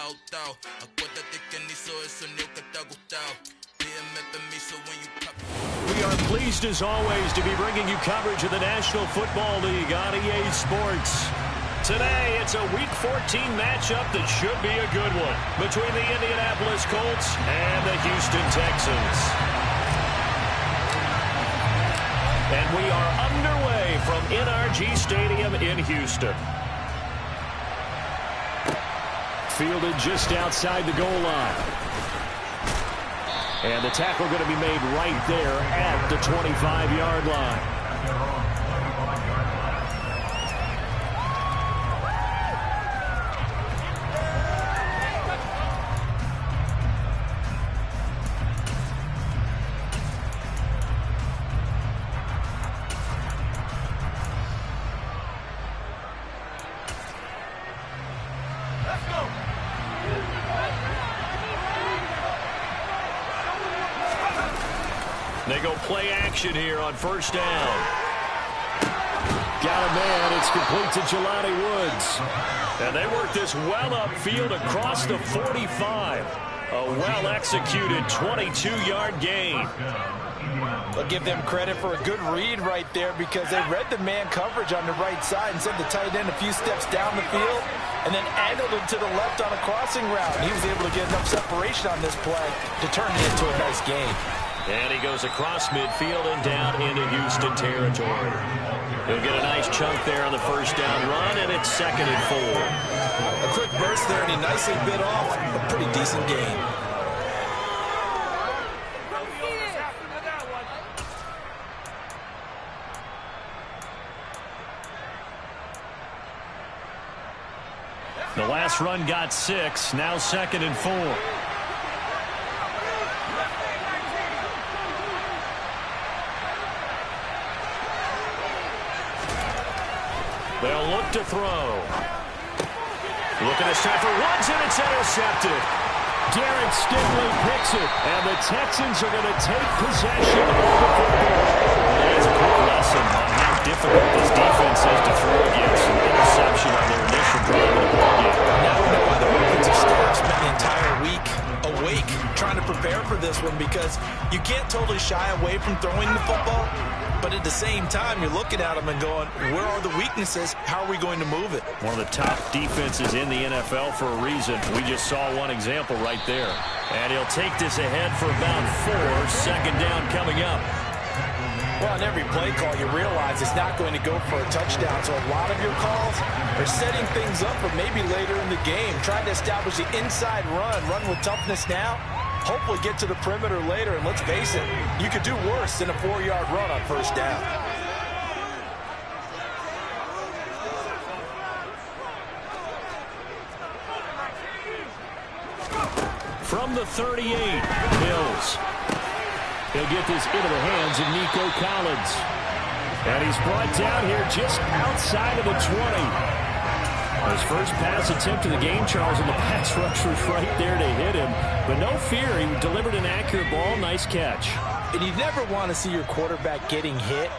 pautado. Acuérdate que ni hizo el sonido que te ha gustado. Pídeme permiso when you pop. We are pleased as always to be bringing you coverage of the National Football League on EA Sports. Today, it's a Week 14 matchup that should be a good one between the Indianapolis Colts and the Houston Texans. And we are underway from NRG Stadium in Houston. Fielded just outside the goal line. And the tackle going to be made right there at the 25-yard line. They go play action here on first down. Got a man. It's complete to Jelani Woods. And they work this well upfield across the 45. A well-executed 22-yard gain. I'll give them credit for a good read right there because they read the man coverage on the right side and sent the tight end a few steps down the field and then angled him to the left on a crossing route. And he was able to get enough separation on this play to turn it into a nice gain. And he goes across midfield and down into Houston territory. He'll get a nice chunk there on the first down run, and it's 2nd and 4. A quick burst there, and he nicely bit off a pretty decent gain. The last run got 6, now 2nd and 4. They'll look to throw. Looking this time for Woods, and it's intercepted. Darren Stingley picks it, and the Texans are going to take possession of the football. That's a quick lesson on how difficult this defense is to throw against. An interception on their initial drive in the ballgame. Now we know why the offensive staff spent the entire week awake trying to prepare for this one, because you can't totally shy away from throwing the football. But at the same time, you're looking at them and going, where are the weaknesses? How are we going to move it? One of the top defenses in the NFL for a reason. We just saw one example right there. And he'll take this ahead for about 4. 2nd down coming up. Well, on every play call, you realize it's not going to go for a touchdown. So a lot of your calls are setting things up for maybe later in the game, trying to establish the inside run with toughness now. Hopefully get to the perimeter later, and let's face it, you could do worse than a 4-yard run on first down. From the 38, Mills. He'll get this into the hands of Nico Collins. And he's brought down here just outside of the 20. His first pass attempt of the game, Charles, and the pass rush was right there to hit him. But no fear, he delivered an accurate ball. Nice catch. And you never want to see your quarterback getting hit,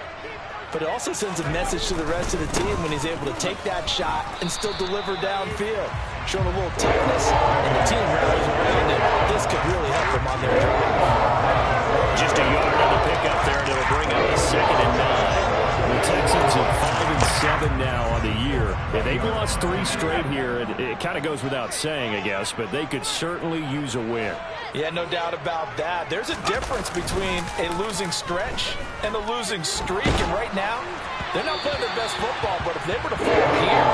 but it also sends a message to the rest of the team when he's able to take that shot and still deliver downfield. Showing a little toughness, and the team rallies around him. This could really help them on their drive. Just a yard on the pickup there, and it'll bring up a 2nd and 9. The Texans are 5-7 now on the year. Yeah, they've lost 3 straight here. It kind of goes without saying, I guess, but they could certainly use a win. Yeah, no doubt about that. There's a difference between a losing stretch and a losing streak, and right now, they're not playing their best football, but if they were to fall here,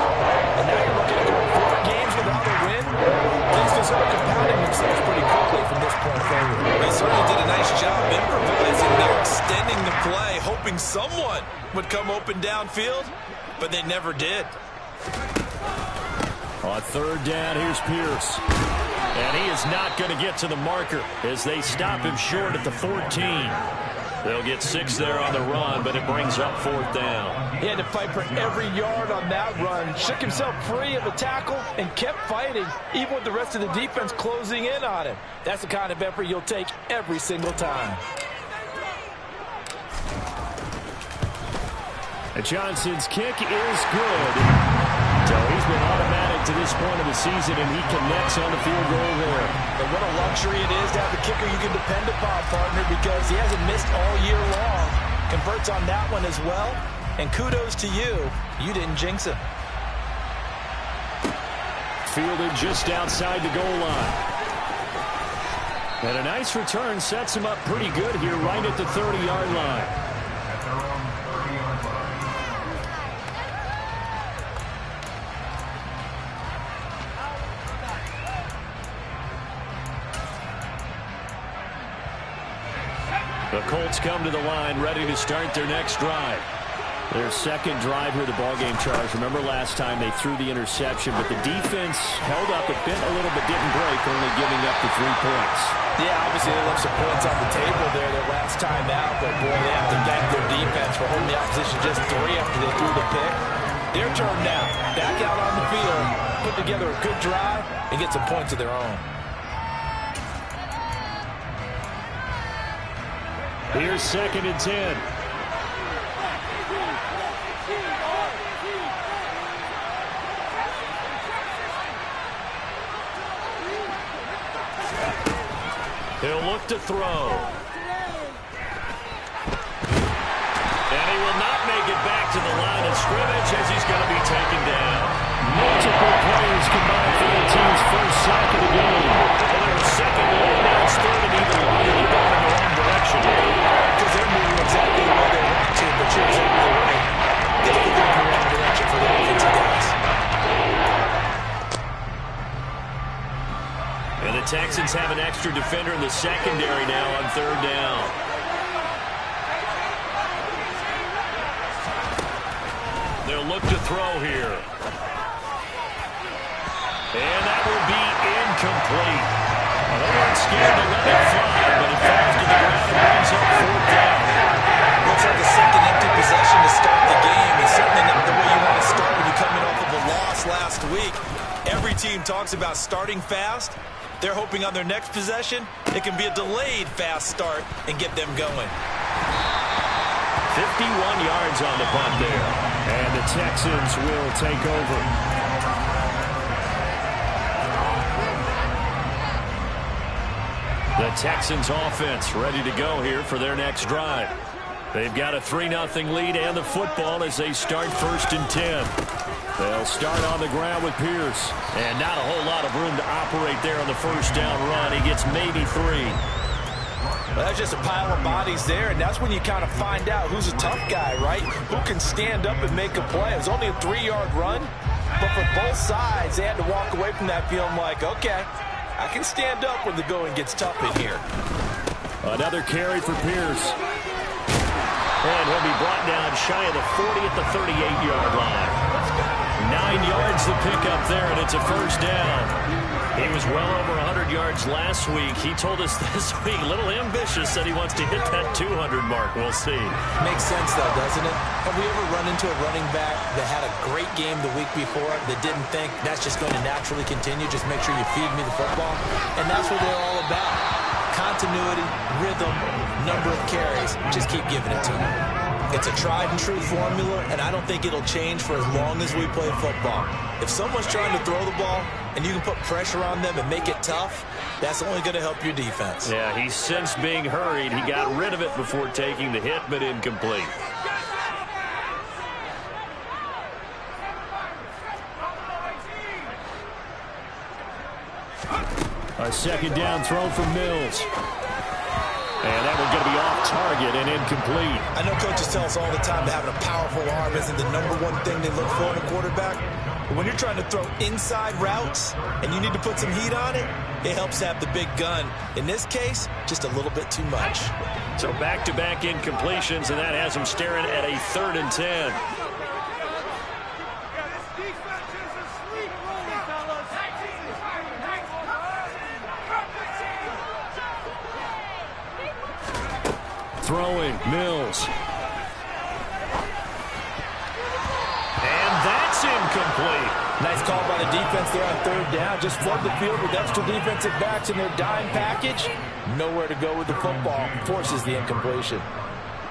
and now you're looking at going 4 games without a win, things can start compounding themselves pretty quickly from this point forward. They certainly did a nice job improvising there, extending the play, hoping someone would come open downfield, but they never did. On 3rd down, here's Pierce. And he is not going to get to the marker as they stop him short at the 14. They'll get 6 there on the run, but it brings up 4th down. He had to fight for every yard on that run. Shook himself free of a tackle and kept fighting, even with the rest of the defense closing in on him. That's the kind of effort you'll take every single time. And Johnson's kick is good. So he's been automatic get to this point of the season, and he connects on the field goal there. And what a luxury it is to have a kicker you can depend upon, partner, because he hasn't missed all year long. Converts on that one as well. And kudos to you. You didn't jinx him. Fielded just outside the goal line. And a nice return sets him up pretty good here right at the 30-yard line. The Colts come to the line ready to start their next drive. Their second drive here, the ballgame, Charles. Remember last time they threw the interception, but the defense held up a bit, a little bit didn't break, only giving up the 3 points. Yeah, obviously they left some points on the table there their last time out, but boy, they have to thank their defense for holding the opposition just 3 after they threw the pick. Their turn now. Back out on the field, put together a good drive, and get some points of their own. Here's 2nd and 10. He'll look to throw. And he will not make it back to the line of scrimmage as he's going to be taken down. Multiple players combined for the team's first sack of the game. And they're second and long, now it's 3rd and even longer. They're going in the wrong direction. Because they're moving exactly the way they want to, but you're exactly right. They can go in the wrong direction for the offensive guys. And the Texans have an extra defender in the secondary now on 3rd down. They'll look to throw here. And that will be incomplete. Well, they weren't scared to let it fly, but it falls to the ground and brings up 4th down. Looks like a second empty possession to start the game. It's certainly not the way you want to start when you're coming off of a loss last week. Every team talks about starting fast. They're hoping on their next possession, it can be a delayed fast start and get them going. 51 yards on the punt there. And the Texans will take over. The Texans offense ready to go here for their next drive. They've got a 3-0 lead and the football as they start 1st and 10. They'll start on the ground with Pierce. And not a whole lot of room to operate there on the 1st down run. He gets maybe 3. Well, that's just a pile of bodies there, and that's when you kind of find out who's a tough guy, right? Who can stand up and make a play. It was only a 3-yard run, but for both sides, they had to walk away from that feeling like, okay, I can stand up when the going gets tough in here. Another carry for Pierce. And he'll be brought down shy of the 40 at the 38-yard line. 9 yards to pick up there, and it's a 1st down. He was well over 100 yards last week. He told us this week, a little ambitious, that he wants to hit that 200 mark. We'll see. Makes sense, though, doesn't it? Have we ever run into a running back that had a great game the week before that didn't think that's just going to naturally continue? Just make sure you feed me the football. And that's what they're all about. Continuity, rhythm, number of carries. Just keep giving it to them. It's a tried-and-true formula, and I don't think it'll change for as long as we play football. If someone's trying to throw the ball and you can put pressure on them and make it tough, that's only going to help your defense. Yeah, he's since being hurried. He got rid of it before taking the hit, but incomplete. A 2nd down throw from Mills. And that one's going to be off target and incomplete. I know coaches tell us all the time that having a powerful arm isn't the #1 thing they look for in a quarterback. But when you're trying to throw inside routes and you need to put some heat on it, it helps to have the big gun. In this case, just a little bit too much. So back-to-back incompletions, and that has him staring at a 3rd and 10. Throwing, Mills. And that's incomplete. Nice call by the defense there on 3rd down. Just flood the field with extra defensive backs in their dime package. Nowhere to go with the football. Forces the incompletion.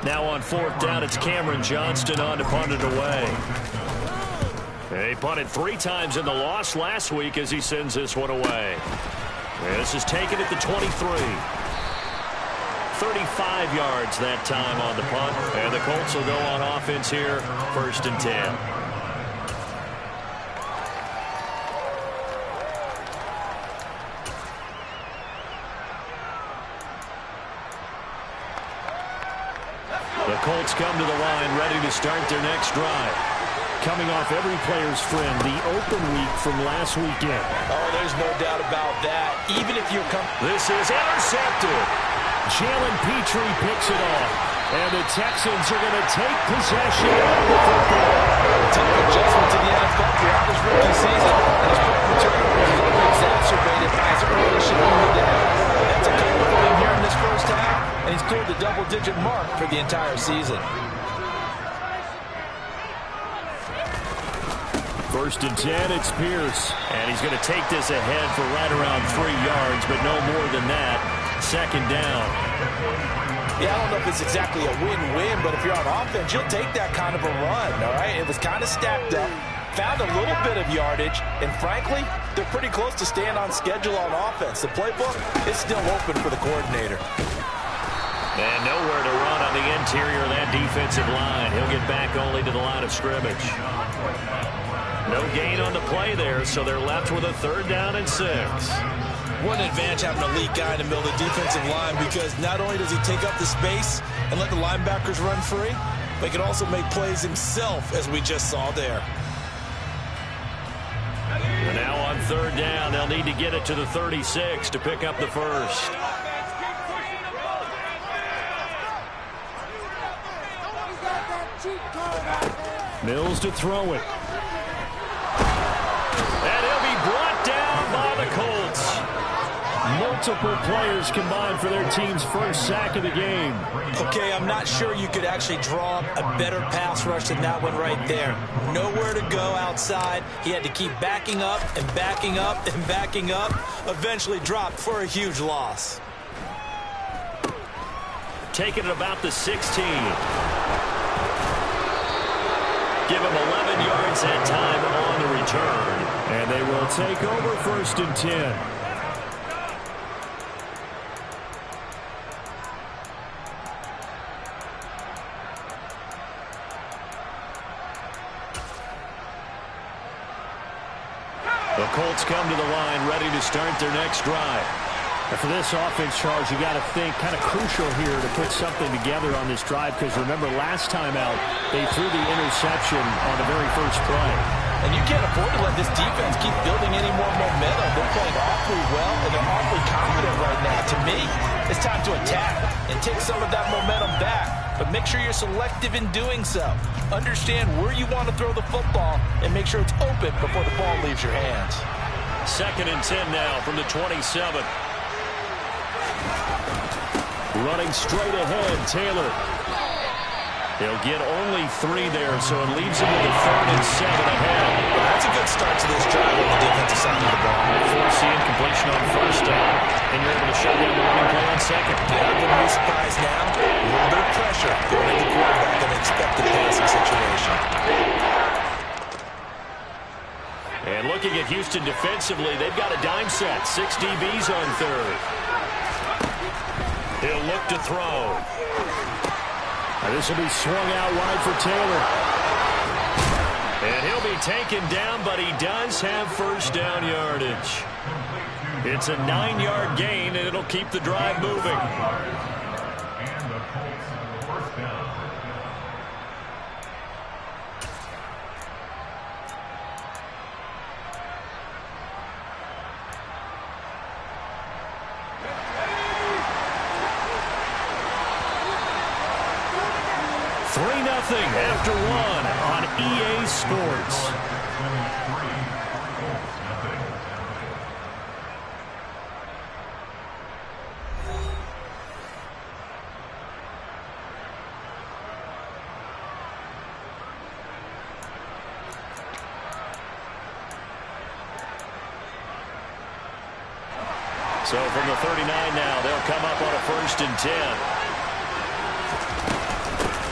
Now on 4th down, it's Cameron Johnston on to punt it away. He punted 3 times in the loss last week as he sends this one away. This is taken at the 23. 35 yards that time on the punt. And the Colts will go on offense here, 1st and 10. The Colts come to the line ready to start their next drive. Coming off every player's friend, the open week from last weekend. Oh, there's no doubt about that. Even if you're This is intercepted. Jalen Petrie picks it off. And the Texans are going to take possession of the football. Tough adjustment to the NFL throughout his rookie season. And his punt turnovers is only exacerbated by his early showing of the day. That's a couple for him here in this first half. And he's cleared the double-digit mark for the entire season. 1st and 10, it's Pierce. And he's going to take this ahead for right around 3 yards, but no more than that. 2nd down. Yeah, I don't know if it's exactly a win-win, but if you're on offense, you'll take that kind of a run, all right? It was kind of stacked up, found a little bit of yardage, and frankly, they're pretty close to staying on schedule on offense. The playbook is still open for the coordinator. And nowhere to run on the interior of that defensive line. He'll get back only to the line of scrimmage. No gain on the play there, so they're left with a 3rd down and 6. What an advantage having an elite guy in the middle of the defensive line, because not only does he take up the space and let the linebackers run free, but he can also make plays himself, as we just saw there. And now on 3rd down, they'll need to get it to the 36 to pick up the 1st. Mills to throw it. And he'll be brought down by the Colts. Multiple players combined for their team's 1st sack of the game. Okay, I'm not sure you could actually draw up a better pass rush than that one right there. Nowhere to go outside. He had to keep backing up and backing up and backing up. Eventually dropped for a huge loss. Taking it about the 16. Give him 11 yards that time on the return. And they will take over 1st and 10. The Colts come to the line ready to start their next drive. And for this offense, Charles, you got to think kind of crucial here to put something together on this drive, because remember last time out they threw the interception on the very first play. And you can't afford to let this defense keep building any more momentum. They're playing awfully well, and they're awfully confident right now. To me, it's time to attack and take some of that momentum back. But make sure you're selective in doing so. Understand where you want to throw the football and make sure it's open before the ball leaves your hands. 2nd and 10 now from the 27. Running straight ahead, Taylor. He'll get only 3 there, so it leaves him with a 3rd and 7 ahead. Well, that's a good start to this drive on the defensive side of the ball. Forcing completion on 1st down, and you're able to shut down the running play on 2nd. Yeah, I wouldn't be surprised now. A little bit of pressure going into the quarterback in an expected passing situation. And looking at Houston defensively, they've got a dime set. 6 DBs on 3rd. He'll look to throw. This will be swung out wide for Taylor. And he'll be taken down, but he does have 1st down yardage. It's a 9-yard gain, and it'll keep the drive moving. And the Colts 1st down. After 1 on EA Sports. So from the 39 now, they'll come up on a 1st and 10.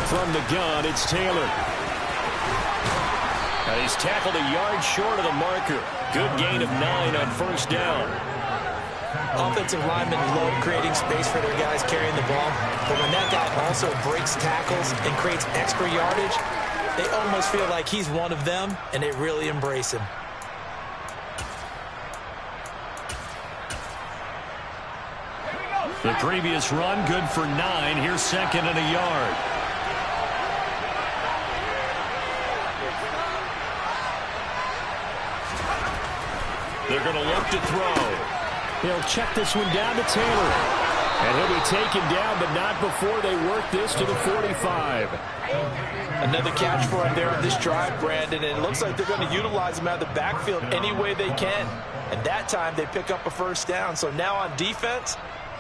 From the gun, it's Taylor. And he's tackled a yard short of the marker. Good gain of 9 on first down. Offensive linemen love creating space for their guys carrying the ball, but when that guy also breaks tackles and creates extra yardage, they almost feel like he's one of them, and they really embrace him. The previous run, good for 9. Here's second and a yard. They're going to look to throw. He'll check this one down to Taylor. And he'll be taken down, but not before they work this to the 45. Another catch for him there on this drive, Brandon, and it looks like they're going to utilize him out of the backfield any way they can. And that time they pick up a first down. So now on defense,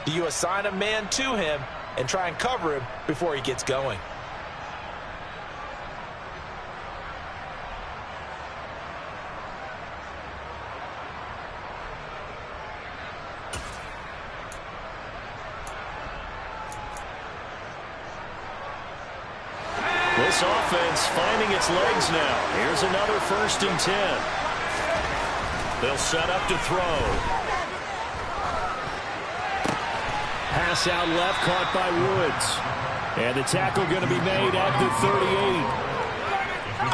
do you assign a man to him and try and cover him before he gets going? This offense finding its legs now. Here's another 1st and 10. They'll set up to throw. Pass out left, caught by Woods. And the tackle going to be made at the 38.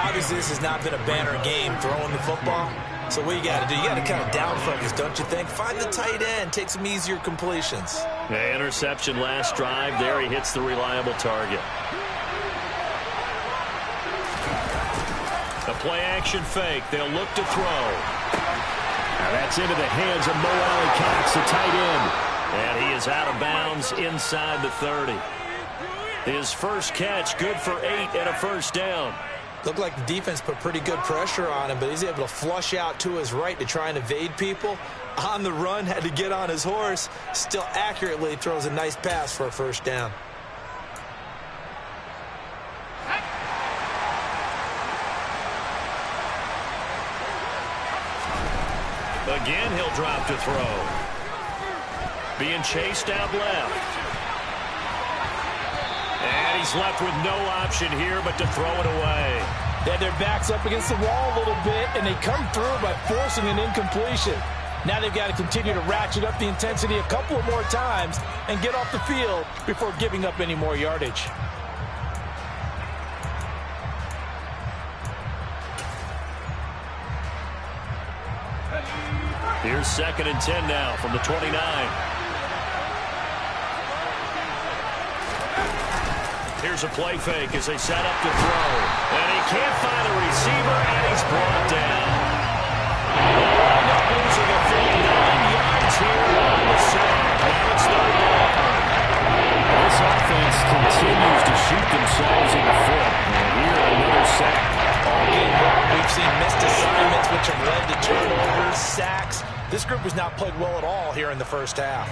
Obviously, this has not been a banner game throwing the football. So what you got to do, you got to kind of down focus, don't you think? Find the tight end, take some easier completions. The interception last drive. There he hits the reliable target. The play-action fake. They'll look to throw. Now that's into the hands of Mo Alley-Cox, the tight end. And he is out of bounds inside the 30. His first catch, good for 8 and a first down. Looked like the defense put pretty good pressure on him, but he's able to flush out to his right to try and evade people. On the run, had to get on his horse. Still accurately throws a nice pass for a first down. Again, he'll drop to throw. Being chased out left. And he's left with no option here but to throw it away. They had their backs up against the wall a little bit, and they come through by forcing an incompletion. Now they've got to continue to ratchet up the intensity a couple of more times and get off the field before giving up any more yardage. Here's 2nd and 10 now from the 29. Here's a play fake as they set up to throw. And he can't find the receiver, and he's brought down. Wind up losing a full 9 yards here on the sack. Now it's 3rd down. This offense continues to shoot themselves in the foot. And here, another sack. All game long, we've seen missed assignments which have led to turnovers, sacks. This group has not played well at all here in the first half.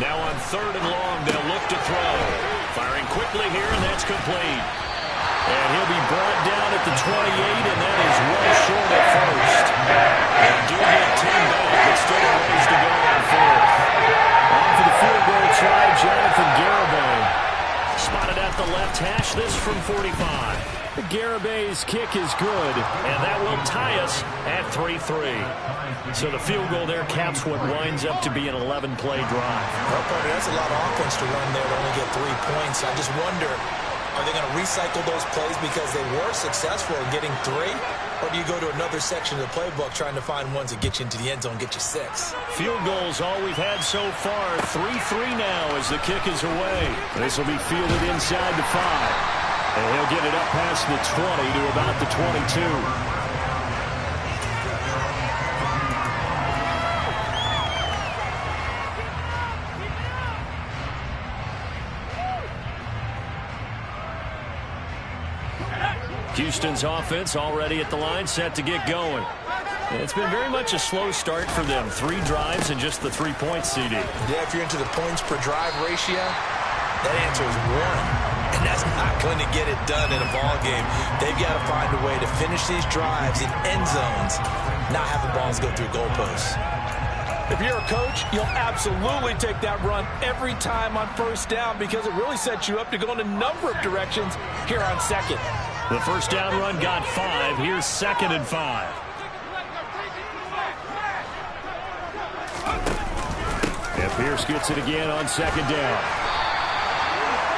Now on 3rd and long, they'll look to throw. Firing quickly here, and that's complete. And he'll be brought down at the 28, and that is well short at first. They do get 10 back, but still a ways to go on 4th. On for the field goal try, Jonathan Garibay. Spotted at the left hash, this from 45. Garibay's kick is good, and that will tie us at 3-3. So the field goal there caps what winds up to be an 11-play drive. Well, Parker, that's a lot of offense to run there to only get 3 points. I just wonder, are they going to recycle those plays because they were successful in getting 3? Or do you go to another section of the playbook trying to find ones that get you into the end zone, get you 6? Field goals all we've had so far. 3-3 now as the kick is away. This will be fielded inside the 5. And he'll get it up past the 20 to about the 22. Houston's offense already at the line, set to get going. It's been very much a slow start for them. 3 drives and just the 3 points, CD. Yeah, if you're into the points per drive ratio, that answer is 1. And that's not going to get it done in a ball game. They've got to find a way to finish these drives in end zones, not have the balls go through goalposts. If you're a coach, you'll absolutely take that run every time on first down because it really sets you up to go in a number of directions here on second. The first down run got 5. Here's 2nd and 5. And Pierce gets it again on 2nd down.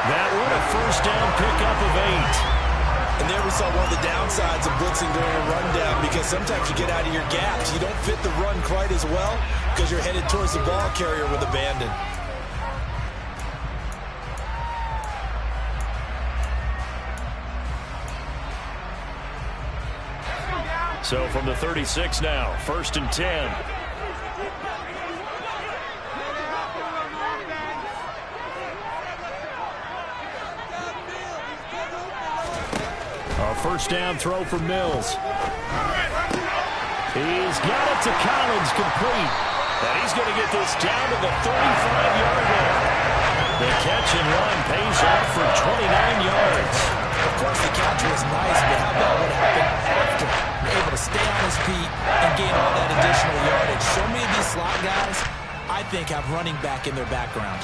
That one a first down pickup of 8. And there we saw one of the downsides of blitzing during a rundown because sometimes you get out of your gaps. You don't fit the run quite as well because you're headed towards the ball carrier with abandon. So from the 36 now, 1st and 10. First down throw for Mills. He's got it to Collins, complete. And he's going to get this down to the 35-yard line. The catch and run pays off for 29 yards. Of course, the catch was nice, but how about what happened after? Able to stay on his feet and gain all that additional yardage. So many of these slot guys, I think, have running back in their background.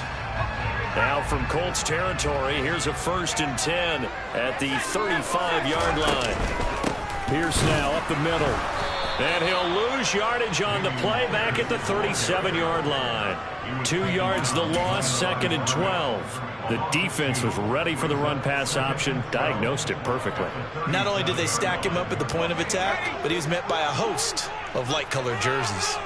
Now from Colts territory, here's a 1st and 10 at the 35-yard line. Pierce now up the middle. And he'll lose yardage on the play back at the 37-yard line. 2 yards the loss, 2nd and 12. The defense was ready for the run-pass option, diagnosed it perfectly. Not only did they stack him up at the point of attack, but he was met by a host of light-colored jerseys.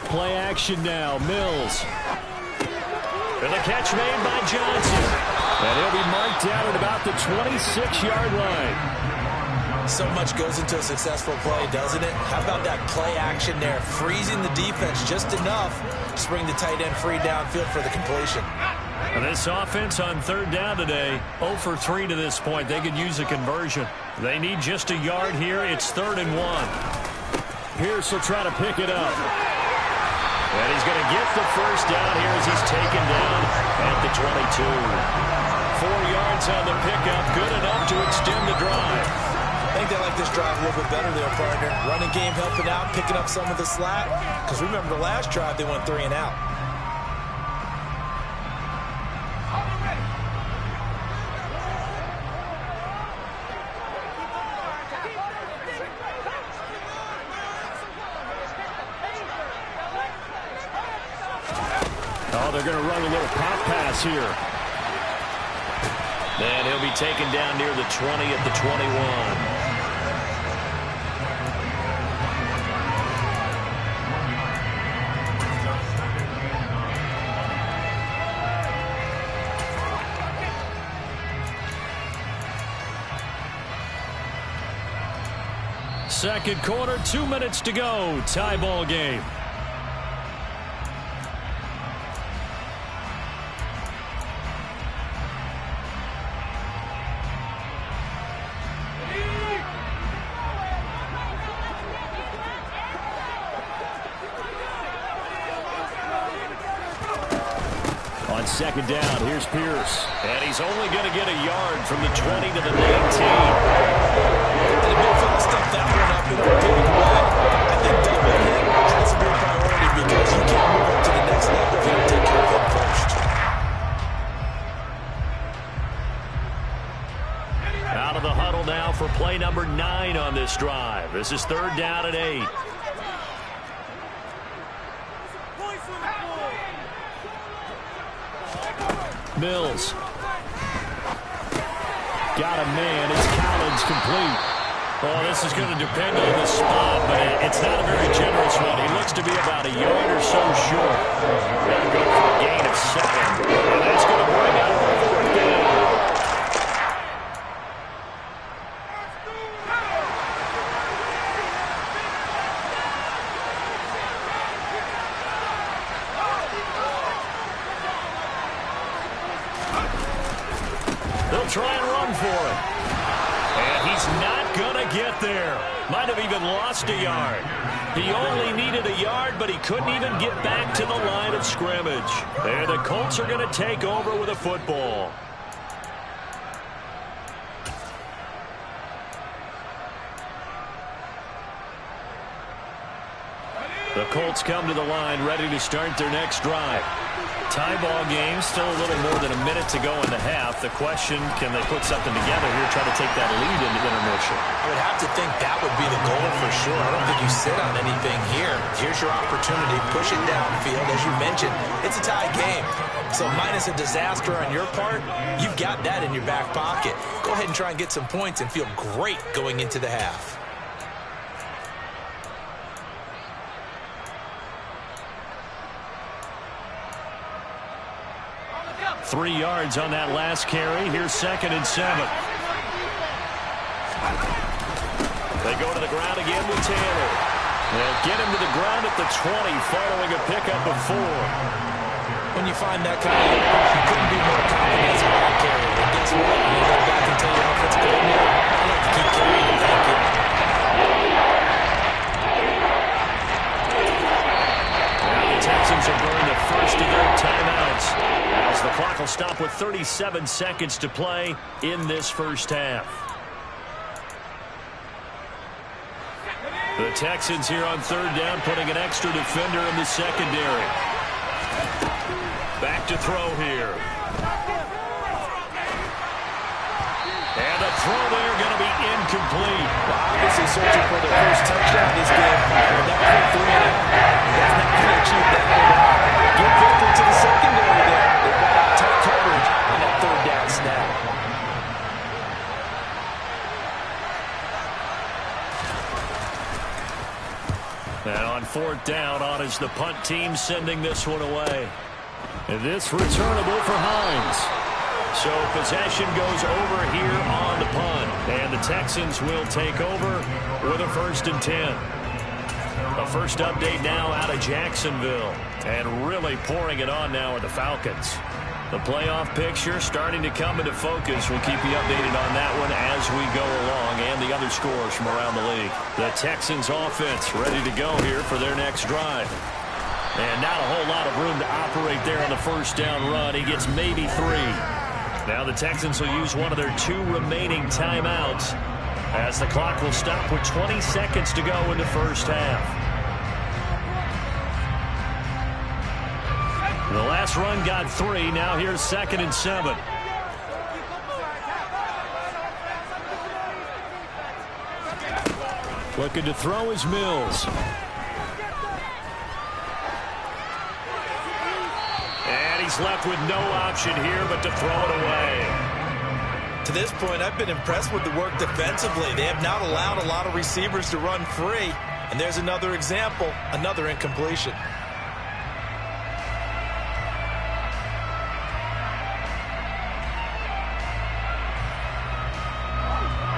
Play action now, Mills. And the catch made by Johnson. And he'll be marked down at about the 26-yard line. So much goes into a successful play, doesn't it? How about that play action there? Freezing the defense just enough to bring the tight end free downfield for the completion. And this offense on 3rd down today, 0 for 3 to this point. They could use a conversion. They need just a yard here. It's 3rd and 1. Pierce will try to pick it up. And he's going to get the first down here as he's taken down at the 22. 4 yards on the pickup, good enough to extend the drive. I think they like this drive a little bit better there, partner. Running game helping out, picking up some of the slack. Because remember the last drive, they went 3 and out. Oh, they're going to run a little pop pass here. And he'll be taken down near the 20 at the 21. Second quarter, 2 minutes to go. Tie ball game. On 2nd down, here's Pierce. And he's only going to get a yard from the 20 to the 19. And the midfield stuffed that one up in a big way. I think doubling him, that's a big priority because you can't move up to the next level if you don't take care of him first. Out of the huddle now for play number 9 on this drive. This is 3rd down and 8. Mills. Got a man. It's Collins, complete. Oh, this is going to depend on the spot, but it's not a very generous one. He looks to be about a yard or so short. They'll go for a gain of 7. And that's going to bring out the 4th down. They'll try and run for it. And he's not going to get there. Might have even lost a yard. He only needed a yard, but he couldn't even get back to the line of scrimmage. And the Colts are going to take over with a football. The Colts come to the line ready to start their next drive. Tie ball game, still a little more than a minute to go in the half. The question, can they put something together here, try to take that lead into intermission? I would have to think that would be the goal for sure. I don't think you sit on anything here. Here's your opportunity. Push it downfield. As you mentioned, it's a tie game. So minus a disaster on your part, you've got that in your back pocket. Go ahead and try and get some points and feel great going into the half. 3 yards on that last carry. Here's 2nd and 7. They go to the ground again with Taylor. They'll get him to the ground at the 20 following a pickup of 4. When you find that kind of yardage, you couldn't be more confident as a ball carrier. And guess what? When you go back and tell your offensive coordinator, I like to keep carrying him. Thank you. Now the Texans have burned the first of their timeouts, as the clock will stop with 37 seconds to play in this first half. The Texans here on 3rd down, putting an extra defender in the secondary. Back to throw here. And the throw there going to be incomplete. Obviously searching for their first touchdown this game. And that quick 3 and out, that's not going to achieve that. Get victory to the secondary there. They got out tough coverage on that 3rd down snap. And on 4th down, on is the punt team, sending this one away. And this returnable for Hines. So possession goes over here on the punt. And the Texans will take over with a 1st and 10. A first update now out of Jacksonville. And really pouring it on now with the Falcons. The playoff picture starting to come into focus. We'll keep you updated on that one as we go along, and the other scores from around the league. The Texans offense ready to go here for their next drive. And not a whole lot of room to operate there on the first down run. He gets maybe 3. Now the Texans will use one of their 2 remaining timeouts, as the clock will stop with 20 seconds to go in the first half. The last run got 3. Now here's 2nd and 7. Looking to throw is Mills. And he's left with no option here but to throw it away. To this point, I've been impressed with the work defensively. They have not allowed a lot of receivers to run free. And there's another example, another incompletion.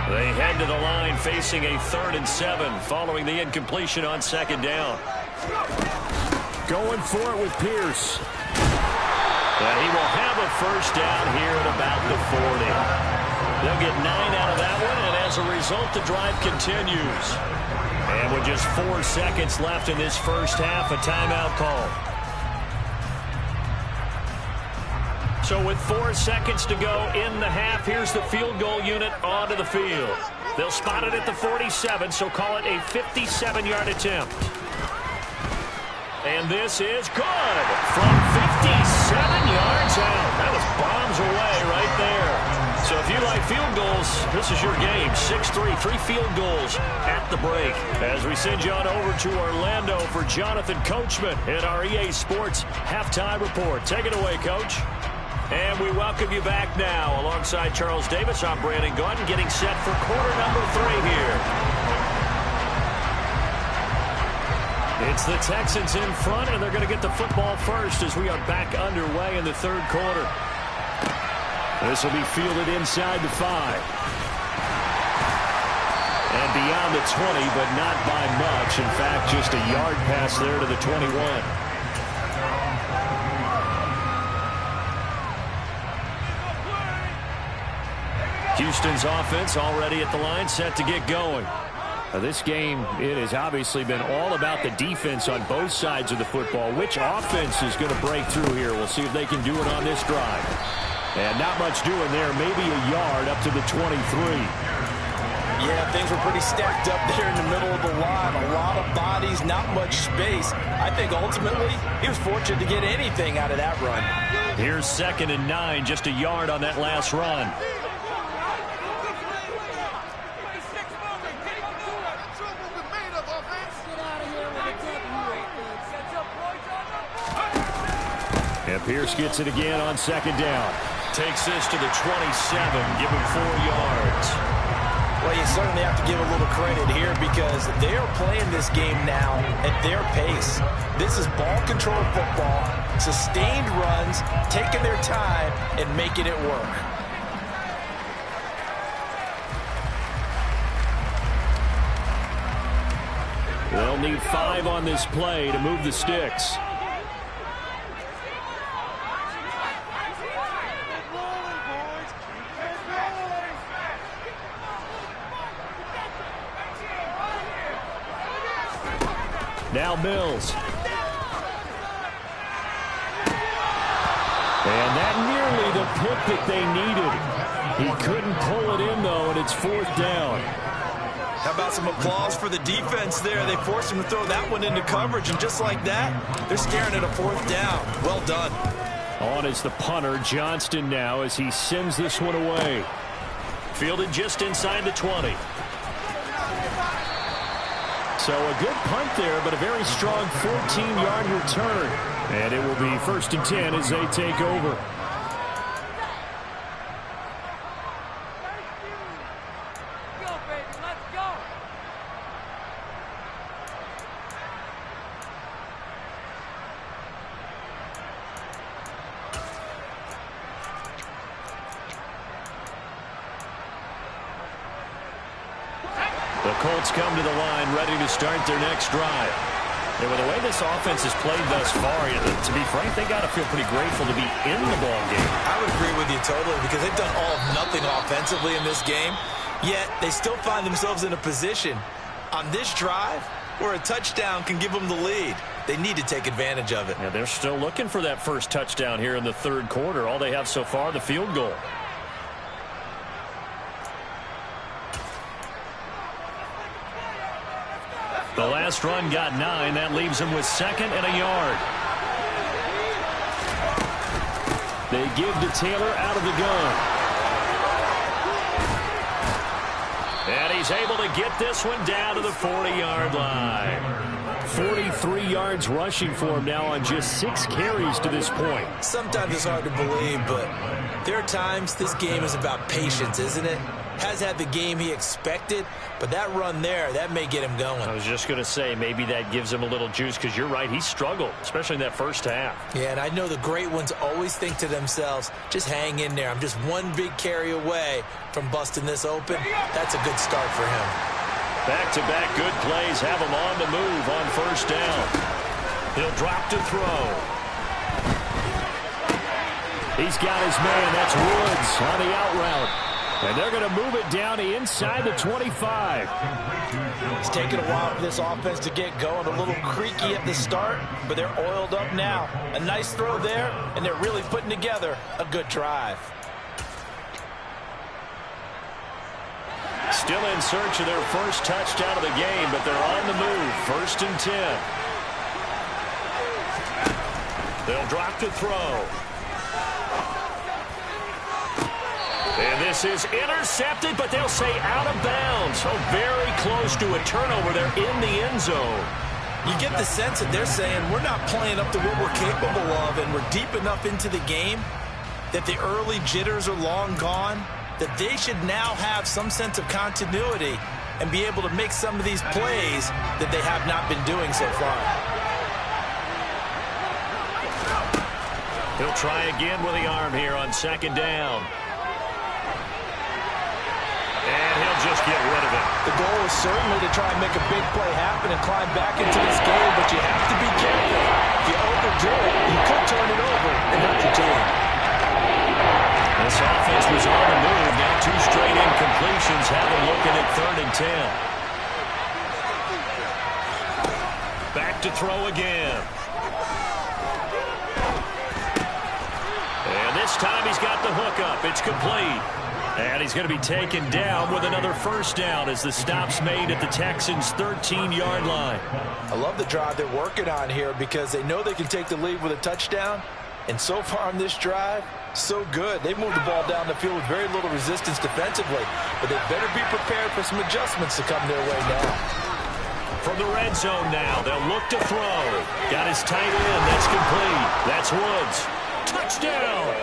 They head to the line facing a 3rd and 7 following the incompletion on 2nd down. Going for it with Pierce. And he will have a first down here at about the 40. They'll get 9 out of that one, and as a result, the drive continues. And with just 4 seconds left in this first half, a timeout call. So with 4 seconds to go in the half, here's the field goal unit onto the field. They'll spot it at the 47, so call it a 57-yard attempt. And this is good from 57 yards out. That was bombs away right there. So if you like field goals, this is your game. 6-3, 3 field goals at the break. As we send you on over to Orlando for Jonathan Coachman in our EA Sports Halftime Report. Take it away, Coach. And we welcome you back now. Alongside Charles Davis, I'm Brandon Gaudin, getting set for quarter number 3 here. It's the Texans in front, and they're going to get the football first as we are back underway in the 3rd quarter. This will be fielded inside the 5. And beyond the 20, but not by much. In fact, just a yard pass there to the 21. Houston's offense already at the line, set to get going. This game, it has obviously been all about the defense on both sides of the football. Which offense is going to break through here? We'll see if they can do it on this drive. And not much doing there, maybe a yard up to the 23. Yeah, things were pretty stacked up there in the middle of the line. A lot of bodies, not much space. I think ultimately he was fortunate to get anything out of that run. Here's 2nd and 9, just a yard on that last run. And Pierce gets it again on 2nd down. Takes this to the 27, give him 4 yards. Well, you certainly have to give a little credit here because they are playing this game now at their pace. This is ball control football, sustained runs, taking their time, and making it work. They'll need 5 on this play to move the sticks. Now Mills. And that nearly the pick that they needed. He couldn't pull it in, though, and it's 4th down. How about some applause for the defense there? They forced him to throw that one into coverage, and just like that, they're staring at a 4th down. Well done. On is the punter, Johnston, now as he sends this one away. Fielded just inside the 20. So a good punt there, but a very strong 14-yard return. And it will be 1st and 10 as they take over. The Colts come to the line ready to start their next drive. And with the way this offense has played thus far, to be frank, they got to feel pretty grateful to be in the ball game. I would agree with you totally because they've done all of nothing offensively in this game, yet they still find themselves in a position on this drive where a touchdown can give them the lead. They need to take advantage of it. Yeah, they're still looking for that first touchdown here in the 3rd quarter. All they have so far, the field goal. The last run got 9. That leaves him with 2nd and a yard. They give to Taylor out of the gun. And he's able to get this one down to the 40-yard line. 43 yards rushing for him now on just 6 carries to this point. Sometimes it's hard to believe, but there are times this game is about patience, isn't it? Has had the game he expected, but that run there, that may get him going. I was just going to say, maybe that gives him a little juice because you're right, he struggled, especially in that first half. Yeah, and I know the great ones always think to themselves, just hang in there. I'm just one big carry away from busting this open. That's a good start for him. Back-to-back good plays have him on the move on 1st down. He'll drop to throw. He's got his man. That's Woods on the out route. And they're going to move it down to inside the 25. It's taken a while for this offense to get going. A little creaky at the start, but they're oiled up now. A nice throw there, and they're really putting together a good drive. Still in search of their first touchdown of the game, but they're on the move. 1st and 10. They'll drop to throw. And this is intercepted, but they'll say out of bounds. So very close to a turnover there in the end zone. You get the sense that they're saying we're not playing up to what we're capable of, and we're deep enough into the game that the early jitters are long gone, that they should now have some sense of continuity and be able to make some of these plays that they have not been doing so far. He'll try again with the arm here on 2nd down. And he'll just get rid of it. The goal is certainly to try and make a big play happen and climb back into this game, but you have to be careful. If you overdo it, you could turn it over and hurt your team. This offense was on the move. Now 2 straight incompletions have them looking at 3rd and 10. Back to throw again. And this time he's got the hook up. It's complete. And he's going to be taken down with another first down as the stop's made at the Texans' 13-yard line. I love the drive they're working on here because they know they can take the lead with a touchdown. And so far on this drive, so good. They moved the ball down the field with very little resistance defensively. But they better be prepared for some adjustments to come their way now. From the red zone now, they'll look to throw. Got his tight end. That's complete. That's Woods. Touchdown!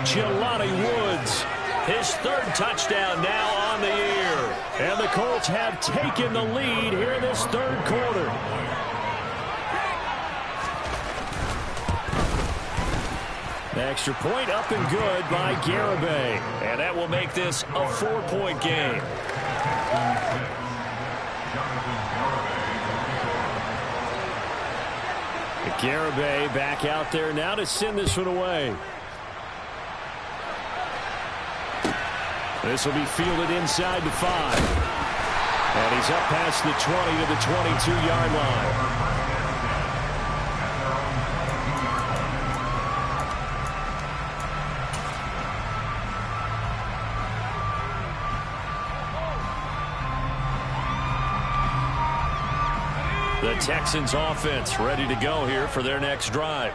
Jelani Woods. His third touchdown now on the year. And the Colts have taken the lead here in this third quarter. Extra point up and good by Garibay. And that will make this a 4-point game. Garibay back out there now to send this one away. This will be fielded inside the 5. And he's up past the 20 to the 22-yard line. The Texans offense ready to go here for their next drive.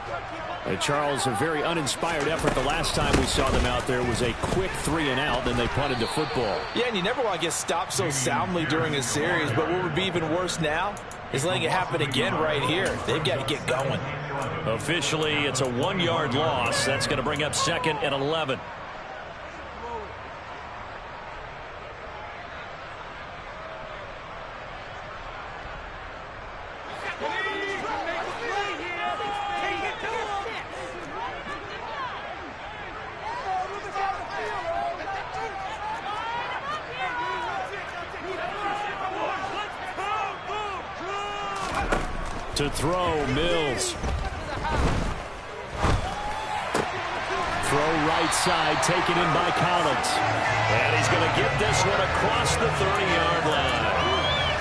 Charles, a very uninspired effort. The last time we saw them out there was a quick 3-and-out, then they punted the football. Yeah, and you never want to get stopped so soundly during a series, but what would be even worse now is letting it happen again right here. They've got to get going. Officially, it's a 1-yard loss. That's going to bring up 2nd and 11. To throw, Mills. Throw right side, taken in by Collins. And he's going to get this one across the 30-yard line.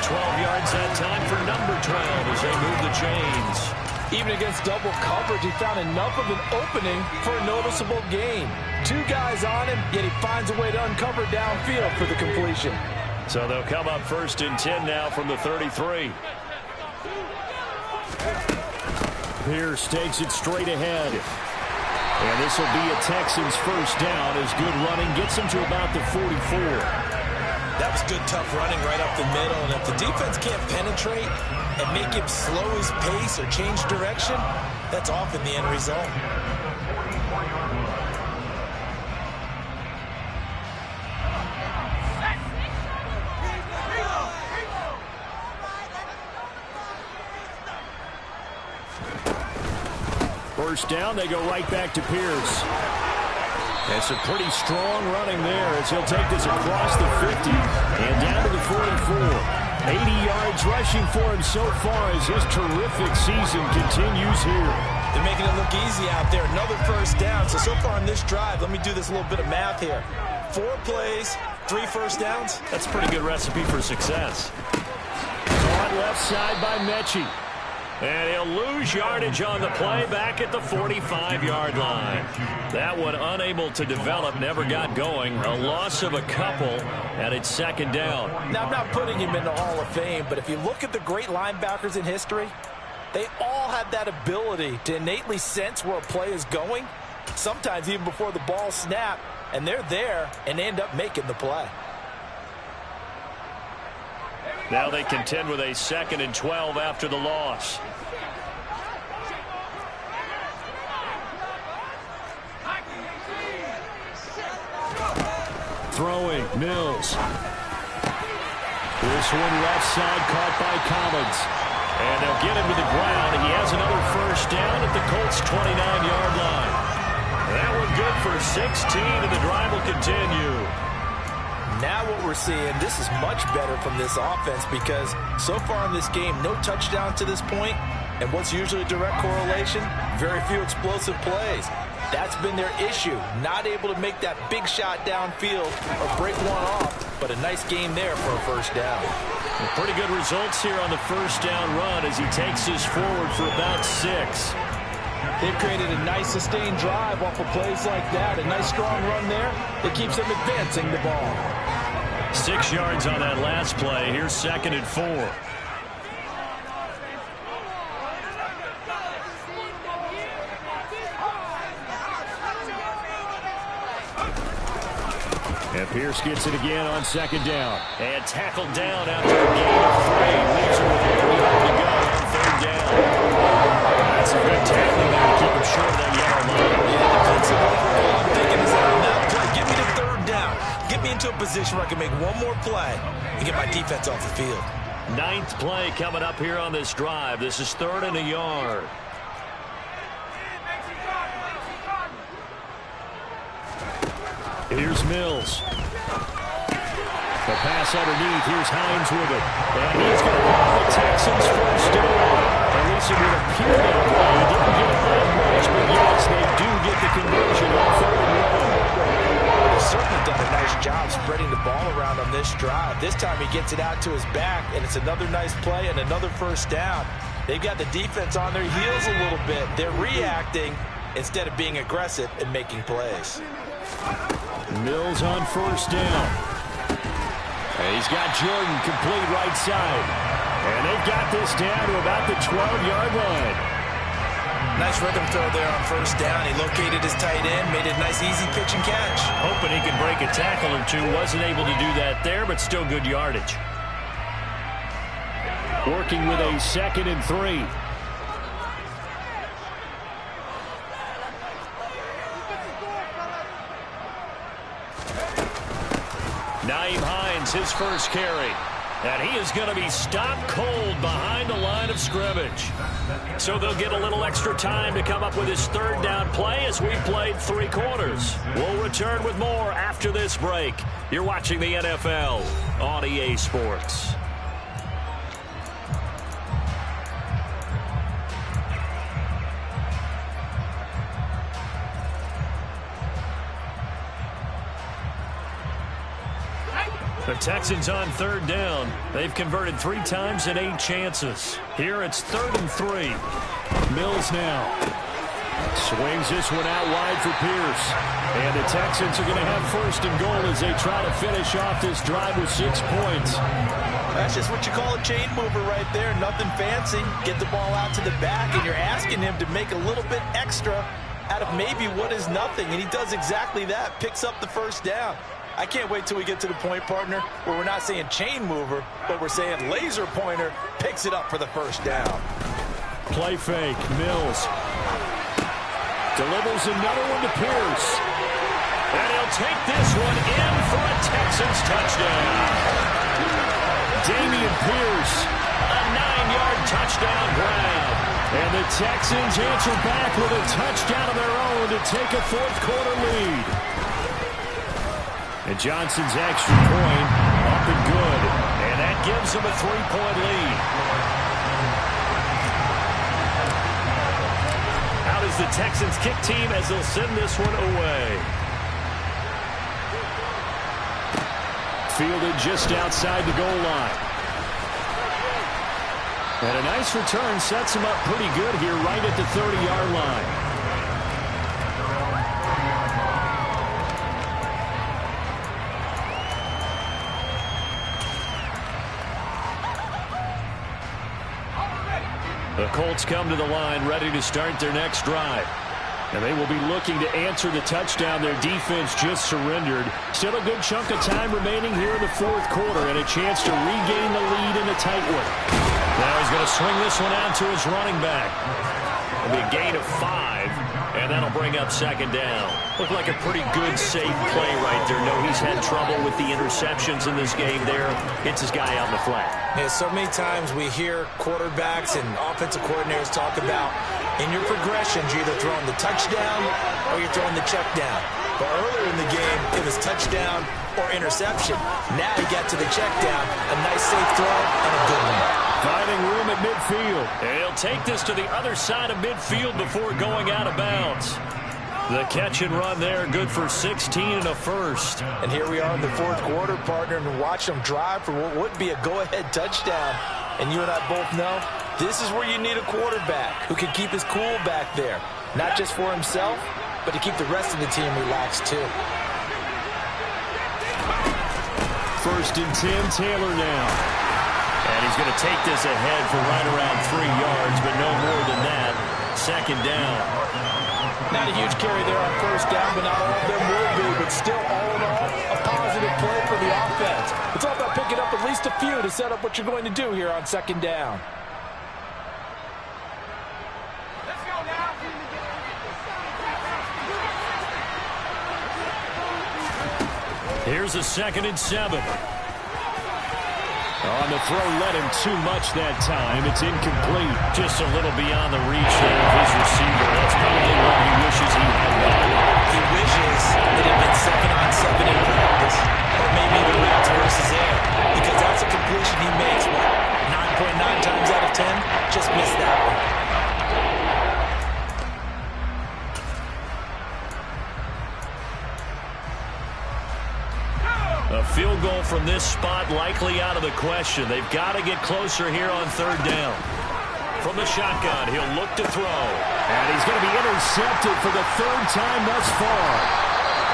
12 yards that time for number 12 as they move the chains. Even against double coverage, he found enough of an opening for a noticeable gain. 2 guys on him, yet he finds a way to uncover downfield for the completion. So they'll come up 1st and 10 now from the 33. Pierce takes it straight ahead. And this will be a Texans first down as good running gets him to about the 44. That was good, tough running right up the middle. And if the defense can't penetrate and make him slow his pace or change direction, that's often the end result. First down, they go right back to Pierce. And some pretty strong running there as he'll take this across the 50 and down to the 44. 80 yards rushing for him so far as his terrific season continues here. They're making it look easy out there. Another first down. So far on this drive, let me do this little bit of math here. 4 plays, 3 first downs. That's a pretty good recipe for success. Caught left side by Mechie. And he'll lose yardage on the play back at the 45-yard line. That one unable to develop, never got going. A loss of a couple, and it's 2nd down. Now, I'm not putting him in the Hall of Fame, but if you look at the great linebackers in history, they all have that ability to innately sense where a play is going, sometimes even before the ball snapped, and they're there and end up making the play. Now they contend with a 2nd and 12 after the loss. Throwing, Mills. This one left side caught by Collins. And they'll get him to the ground. He has another first down at the Colts' 29-yard line. That one good for 16, and the drive will continue. Now what we're seeing, this is much better from this offense because so far in this game, no touchdown to this point, and what's usually a direct correlation? Very few explosive plays. That's been their issue, not able to make that big shot downfield or break one off, but a nice game there for a first down. Well, pretty good results here on the first down run as he takes this forward for about 6. They've created a nice sustained drive off of plays like that. A nice strong run there that keeps them advancing the ball. 6 yards on that last play. Here's 2nd and 4. And Pierce gets it again on 2nd down. And tackled down after a gain of 3. Leaves it with 1 yard to go on 3rd down. That's some good tackling there to keep him short of that yellow line. Yeah, defensive overall, I'm thinking is that on that play, get me to 3rd down. Get me into a position where I can make one more play and get my defense off the field. 9th play coming up here on this drive. This is 3rd and a yard. Here's Mills. The pass underneath. Here's Hines with it. And he's going to have the Texans first down. At least it would appear that way. They didn't get it that much, but yes, they do get the conversion on 3rd and 1. He's certainly done a nice job spreading the ball around on this drive. This time he gets it out to his back, and it's another nice play and another first down. They've got the defense on their heels a little bit. They're reacting instead of being aggressive and making plays. Mills on 1st down. And he's got Jordan complete right side. And they've got this down to about the 12-yard line. Nice rhythm throw there on 1st down. He located his tight end, made it a nice easy pitch and catch. Hoping he could break a tackle or two. Wasn't able to do that there, but still good yardage. Working with a 2nd and 3. Nyheim Hines, his first carry. And he is going to be stopped cold behind the line of scrimmage. So they'll get a little extra time to come up with his 3rd down play as we played 3 quarters. We'll return with more after this break. You're watching the NFL on EA Sports. The Texans on 3rd down. They've converted 3 times in 8 chances. Here it's 3rd and 3. Mills now. Swings this one out wide for Pierce. And the Texans are going to have 1st and goal as they try to finish off this drive with 6 points. That's just what you call a chain mover right there. Nothing fancy. Get the ball out to the back, and you're asking him to make a little bit extra out of maybe what is nothing. And he does exactly that. Picks up the 1st down. I can't wait till we get to the point, partner, where we're not saying chain mover, but we're saying laser pointer picks it up for the 1st down. Play fake. Mills delivers another one to Pierce. And he'll take this one in for a Texans touchdown. Dameon Pierce, a 9-yard touchdown grab. And the Texans answer back with a touchdown of their own to take a 4th quarter lead. And Johnson's extra point up and good. And that gives them a 3-point lead. How does the Texans kick team as they'll send this one away? Fielded just outside the goal line. And a nice return sets him up pretty good here right at the 30-yard line. The Colts come to the line ready to start their next drive. And they will be looking to answer the touchdown their defense just surrendered. Still a good chunk of time remaining here in the 4th quarter and a chance to regain the lead in a tight one. Now he's going to swing this one out to his running back. It'll be a gain of 5, and that'll bring up 2nd down. Looked like a pretty good, safe play right there. No, he's had trouble with the interceptions in this game there. Hits his guy out in the flat. Yeah, so many times we hear quarterbacks and offensive coordinators talk about in your progressions, you're either throwing the touchdown or you're throwing the check down. But earlier in the game, it was touchdown or interception. Now he got to the check down. A nice safe throw and a good one. Finding room at midfield. And he'll take this to the other side of midfield before going out of bounds. The catch and run there, good for 16 and a 1st. And here we are in the 4th quarter, partner, and watch them drive for what would be a go-ahead touchdown. And you and I both know this is where you need a quarterback who can keep his cool back there. not just for himself, but to keep the rest of the team relaxed too. 1st and 10, Taylor now. And he's going to take this ahead for right around 3 yards, but no more than that. 2nd down. Not a huge carry there on 1st down, but not all of them will be. But still, all in all, a positive play for the offense. It's all about picking up at least a few to set up what you're going to do here on 2nd down. Here's a 2nd and 7. On the throw, led him too much that time. It's incomplete. Just a little beyond the reach there of his receiver. That's probably what he wishes he had done. He wishes it had been 7-on-7 in practice, or maybe the routes versus air, because that's a completion he makes, what, 9.9 times out of 10? Just missed that one. A field goal from this spot likely out of the question. They've got to get closer here on 3rd down. From the shotgun, he'll look to throw. And he's going to be intercepted for the 3rd time thus far.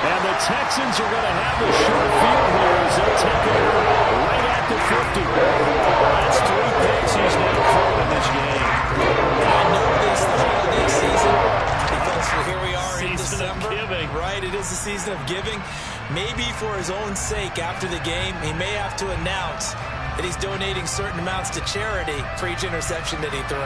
And the Texans are going to have a short field here as they take over right at the 50. That's 3 picks he's now thrown in this game. I know this the holiday season because here we are in December. Giving. Right, it is the season of giving. Maybe for his own sake after the game, he may have to announce that he's donating certain amounts to charity for each interception that he threw.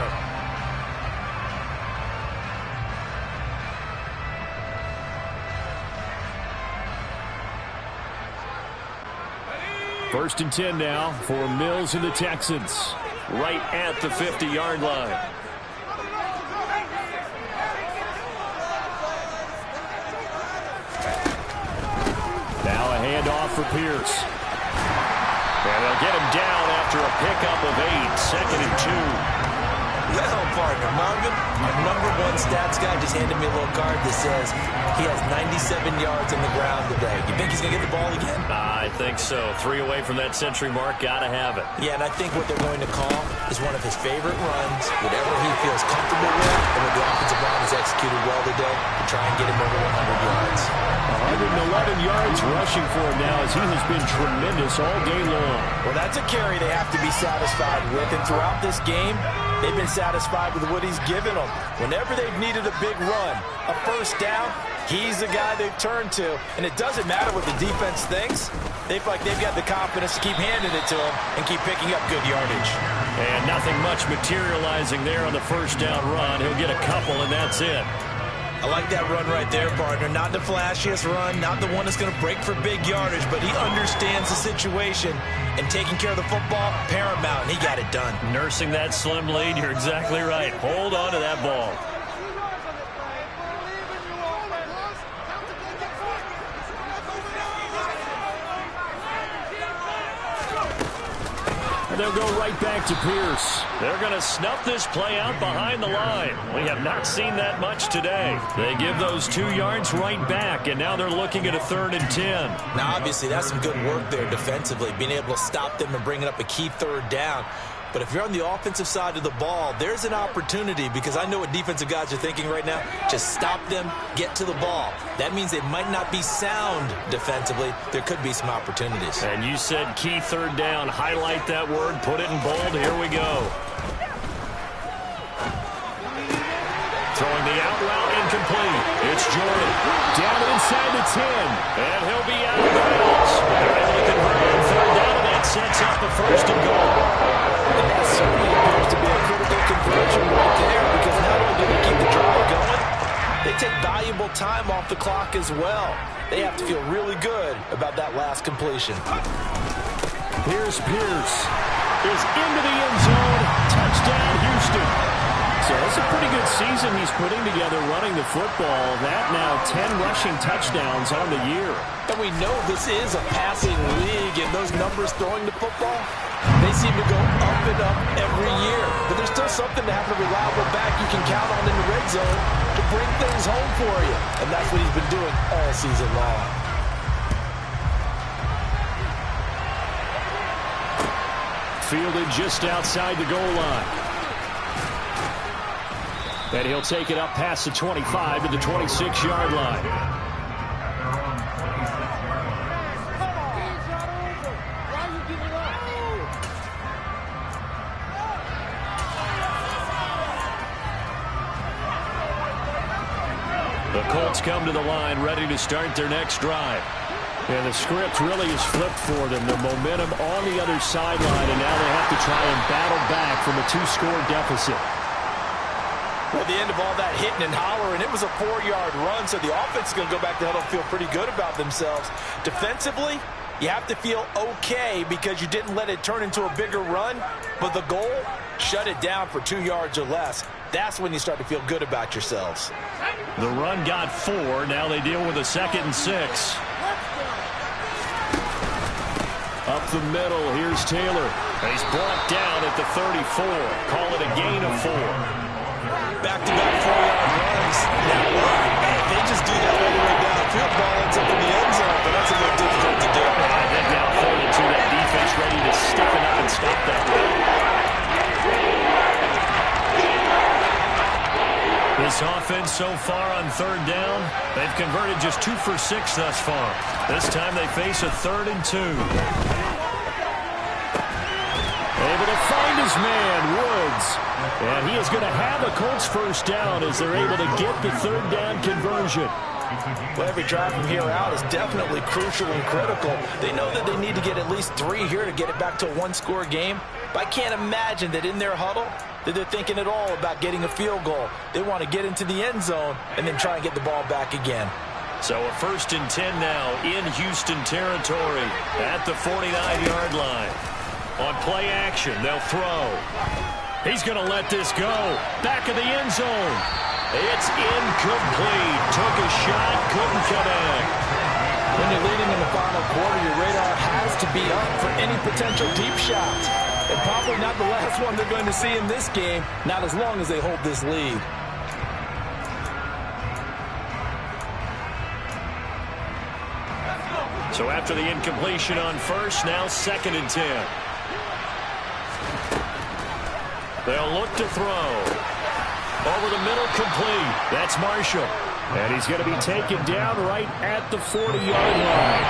1st and 10 now for Mills and the Texans. Right at the 50-yard line. Now a handoff for Pierce. And they'll get him down after a pickup of 8. 2nd and 2. Well, partner, Marvin, our #1 stats guy just handed me a little card that says he has 97 yards on the ground today. You think he's going to get the ball again? I think so. 3 away from that century mark. Got to have it. Yeah, and I think what they're going to call is one of his favorite runs, whatever he feels comfortable with, and what the offensive line has executed well today to try and get him over 100 yards. 111 yards rushing for him now as he has been tremendous all day long. Well, that's a carry they have to be satisfied with, and throughout this game, they've been satisfied with what he's given them. Whenever they've needed a big run, a 1st down, he's the guy they've turned to. And it doesn't matter what the defense thinks. They feel like they've got the confidence to keep handing it to him and keep picking up good yardage. And nothing much materializing there on the 1st down run. He'll get a couple, and that's it. I like that run right there, partner. Not the flashiest run, not the one that's going to break for big yardage, but he understands the situation, and taking care of the football, paramount, and he got it done. Nursing that slim lead, you're exactly right. Hold on to that ball. They'll go right back to Pierce. They're going to snuff this play out behind the line. We have not seen that much today. They give those 2 yards right back, and now they're looking at a 3rd and 10. Now, obviously, that's some good work there defensively, being able to stop them and bringing up a key 3rd down. But if you're on the offensive side of the ball, there's an opportunity, because I know what defensive guys are thinking right now. Just stop them, get to the ball. That means they might not be sound defensively. There could be some opportunities. And you said key 3rd down. Highlight that word, put it in bold. Here we go. Throwing the out route incomplete. It's Jordan. Down inside the 10. And he'll be out of bounds. They're able to convert on 3rd down, and that sets up the 1st and goal. And that certainly appears to be a critical conversion right there, because not only do they keep the drive going, they take valuable time off the clock as well. They have to feel really good about that last completion. Here's Pierce. Is into the end zone. Touchdown, Houston. So it's a pretty good season he's putting together running the football. That now 10 rushing touchdowns on the year. And we know this is a passing league, and those numbers throwing the football, they seem to go up and up every year. But there's still something to have a reliable back you can count on in the red zone to bring things home for you. And that's what he's been doing all season long. Fielded just outside the goal line. And he'll take it up past the 25 to the 26-yard line. The Colts come to the line ready to start their next drive. And the script really is flipped for them. The momentum on the other sideline, and now they have to try and battle back from a 2-score deficit. Well, at the end of all that hitting and hollering, it was a 4-yard run, so the offense is going to go back to huddle and feel pretty good about themselves. Defensively, you have to feel okay because you didn't let it turn into a bigger run, but the goal, shut it down for 2 yards or less. That's when you start to feel good about yourselves. The run got 4. Now they deal with a 2nd and 6. Up the middle, here's Taylor. He's brought down at the 34. Call it a gain of 4. Back-to-back 4-yard runs. Now, if they just do that all the way downfield, ball ends up in the end zone, but that's a little difficult to do. I think now 4-2, that defense ready to stiffen up and stop that run. This offense so far on 3rd down, they've converted just 2 for 6 thus far. This time they face a 3rd and 2. Able to find his man, Woods. And he is going to have a Colts first down as they're able to get the 3rd down conversion. Well, every drive from here out is definitely crucial and critical. They know that they need to get at least 3 here to get it back to a 1-score game. But I can't imagine that in their huddle that they're thinking at all about getting a field goal. They want to get into the end zone and then try and get the ball back again. So a 1st and 10 now in Houston territory at the 49-yard line. On play action, they'll throw. He's going to let this go. Back of the end zone. It's incomplete. Took a shot, couldn't connect. When you're leading in the final quarter, your radar has to be up for any potential deep shots. And probably not the last one they're going to see in this game, not as long as they hold this lead. So after the incompletion on 1st, now 2nd and 10. They'll look to throw. Over the middle, complete. That's Marshall. And he's going to be taken down right at the 40-yard line.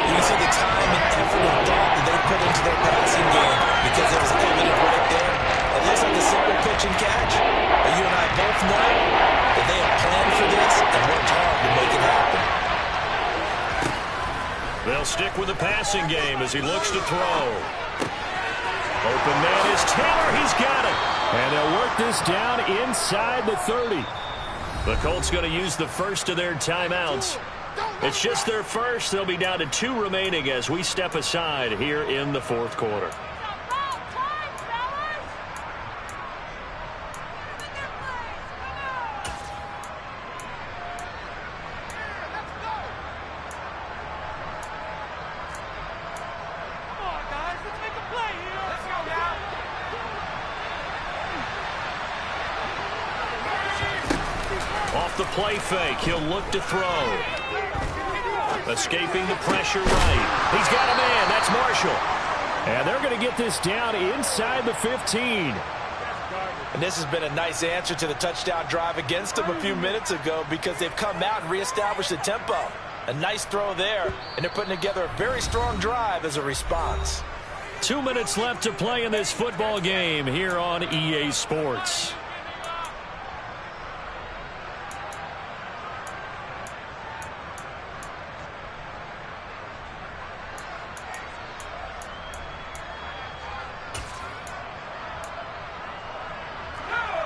You can see the time and effort and thought that they put into their passing game because it was evident right there. It looks like a simple pitch and catch, but you and I both know that they have planned for this and worked hard to make it happen. They'll stick with the passing game as he looks to throw. Open man is Taylor. He's got it. And they'll work this down inside the 30. The Colts going to use the first of their timeouts. It's just their first. They'll be down to 2 remaining as we step aside here in the 4th quarter. Off the play fake, he'll look to throw. Escaping the pressure right. He's got a man. That's Marshall. And they're going to get this down inside the 15. And this has been a nice answer to the touchdown drive against them a few minutes ago because they've come out and reestablished the tempo. A nice throw there, and they're putting together a very strong drive as a response. 2 minutes left to play in this football game here on EA Sports.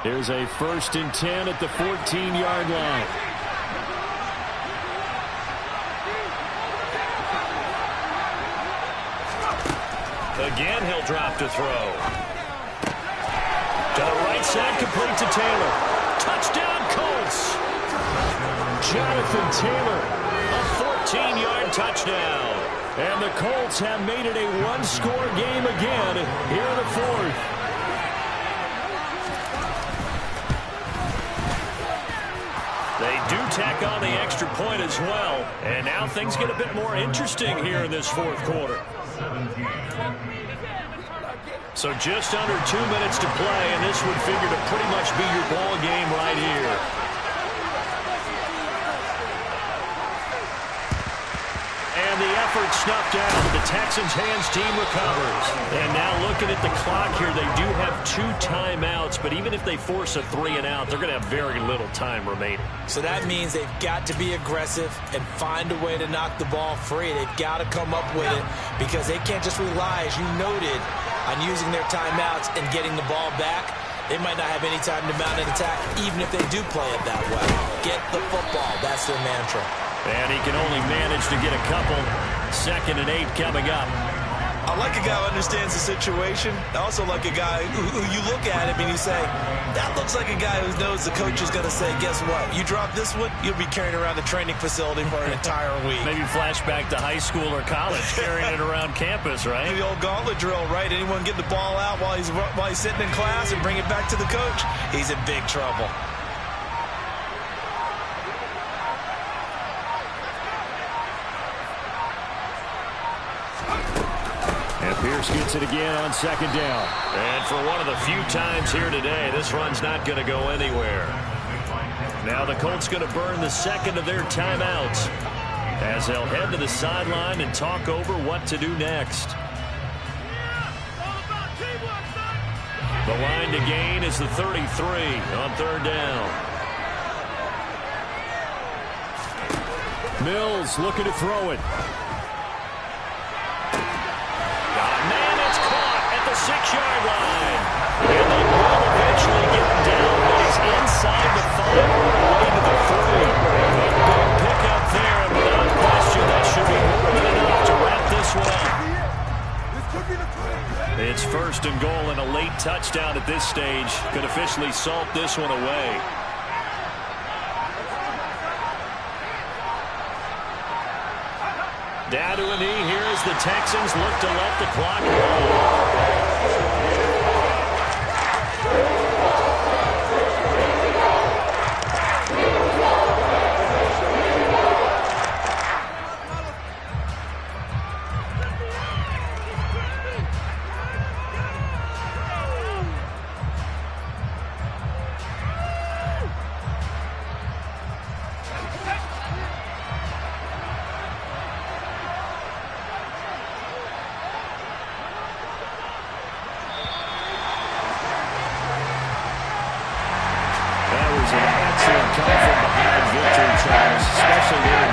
Here's a 1st and 10 at the 14-yard line. Again, he'll drop to throw. To the right side, complete to Taylor. Touchdown, Colts! Jonathan Taylor, a 14-yard touchdown. And the Colts have made it a 1-score game again here in the 4th. They do tack on the extra point as well. And now things get a bit more interesting here in this 4th quarter. So just under 2 minutes to play, and this would figure to pretty much be your ball game right here. And the effort snuffed out. The Texans' hands team recovers. And now looking at the clock here, they do have 2 timeouts, but even if they force a 3-and-out, they're going to have very little time remaining. So that means they've got to be aggressive and find a way to knock the ball free. They've got to come up with it because they can't just rely, as you noted, on using their timeouts and getting the ball back. They might not have any time to mount an attack, even if they do play it that way. Get the football. That's their mantra. And he can only manage to get a couple. 2nd and 8 coming up. I like a guy who understands the situation. I also like a guy who you look at him and you say, that looks like a guy who knows the coach is going to say, guess what? You drop this one, you'll be carrying around the training facility for an entire week. Maybe flashback to high school or college, carrying it around campus, right? The old gauntlet drill, right? Anyone get the ball out while he's sitting in class and bring it back to the coach, he's in big trouble. And Pierce gets it again on 2nd down. And for one of the few times here today, this run's not going to go anywhere. Now the Colts going to burn the 2nd of their timeouts as they'll head to the sideline and talk over what to do next. The line to gain is the 33 on 3rd down. Mills looking to throw it. The 6-yard line. And they will eventually get him down, but he's inside the 5 away to the 3. A big pickup there, and without question, that should be more than enough to wrap this one up. It's 1st and goal and a late touchdown at this stage. Could officially salt this one away. Down to a knee here as the Texans look to let the clock roll. Come from behind victory, Charles, especially there